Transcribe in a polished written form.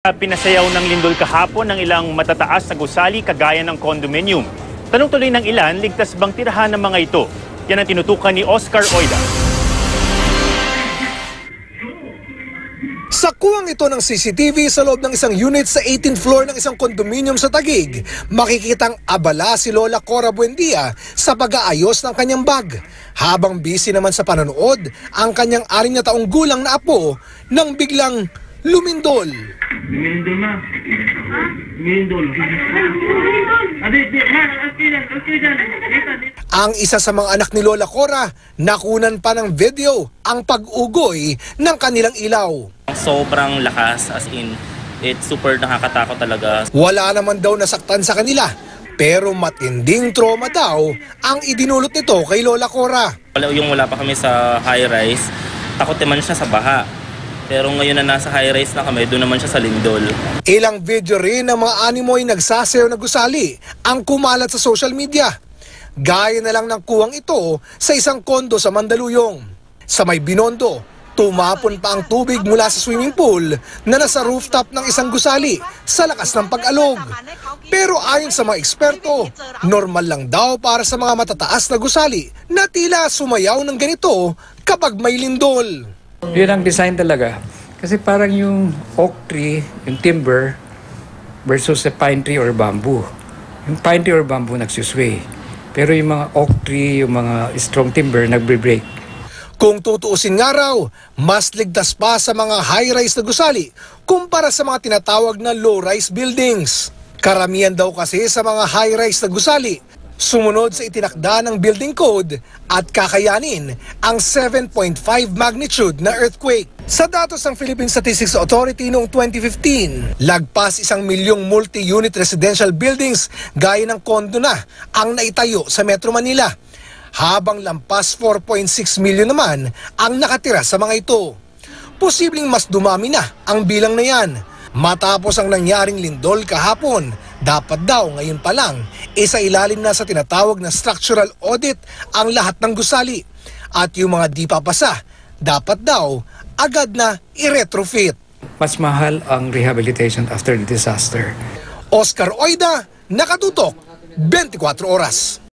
Pinasayaw ng lindol kahapon ng ilang matataas na gusali kagaya ng condominium. Tanong tuloy ng ilan, ligtas bang tirahan ng mga ito? Yan ang tinutukan ni Oscar Oida. Sa kuwang ito ng CCTV sa loob ng isang unit sa 18th floor ng isang condominium sa Taguig, makikitang abala si Lola Cora Buendia sa pag-aayos ng kanyang bag. Habang busy naman sa panonood, ang kanyang 6 na taong gulang na apo nang biglang lumindol. Lumindol na. Lumindol. Ang isa sa mga anak ni Lola Cora, nakunan pa ng video ang pag-ugoy ng kanilang ilaw. Sobrang lakas, as in, it's super nakakatakot talaga. Wala naman daw nasaktan sa kanila, pero matinding trauma daw ang idinulot nito kay Lola Cora. Wala pa kami sa high-rise, takot naman siya sa baha. Pero ngayon na nasa high-rise na kami, doon naman siya sa lindol. Ilang video rin ng mga animoy nagsasayaw na gusali ang kumalat sa social media. Gaya na lang ng kuwang ito sa isang kondo sa Mandaluyong. Sa may Binondo, tumapon pa ang tubig mula sa swimming pool na nasa rooftop ng isang gusali sa lakas ng pag-alog. Pero ayon sa mga eksperto, normal lang daw para sa mga matataas na gusali na tila sumayaw ng ganito kapag may lindol. Yun ang design talaga. Kasi parang yung oak tree, yung timber, versus a pine tree or bamboo. Yung pine tree or bamboo nagsusway. Pero yung mga oak tree, yung mga strong timber, nagbe-break. Kung tutuusin nga raw, mas ligtas pa sa mga high-rise na gusali kumpara sa mga tinatawag na low-rise buildings. Karamihan daw kasi sa mga high-rise na gusali, sumunod sa itinakda ng building code at kakayanin ang 7.5 magnitude na earthquake. Sa datos ng Philippine Statistics Authority noong 2015, lagpas 1 milyong multi-unit residential buildings gaya ng kondo na ang naitayo sa Metro Manila, habang lampas 4.6 milyon naman ang nakatira sa mga ito. Posibleng mas dumami na ang bilang na yan. Matapos ang nangyaring lindol kahapon, dapat daw ngayon pa lang, isa-ilalim na sa tinatawag na structural audit ang lahat ng gusali. At yung mga di papasa, dapat daw agad na i-retrofit. Mas mahal ang rehabilitation after the disaster. Oscar Oida, Nakatutok, 24 Oras.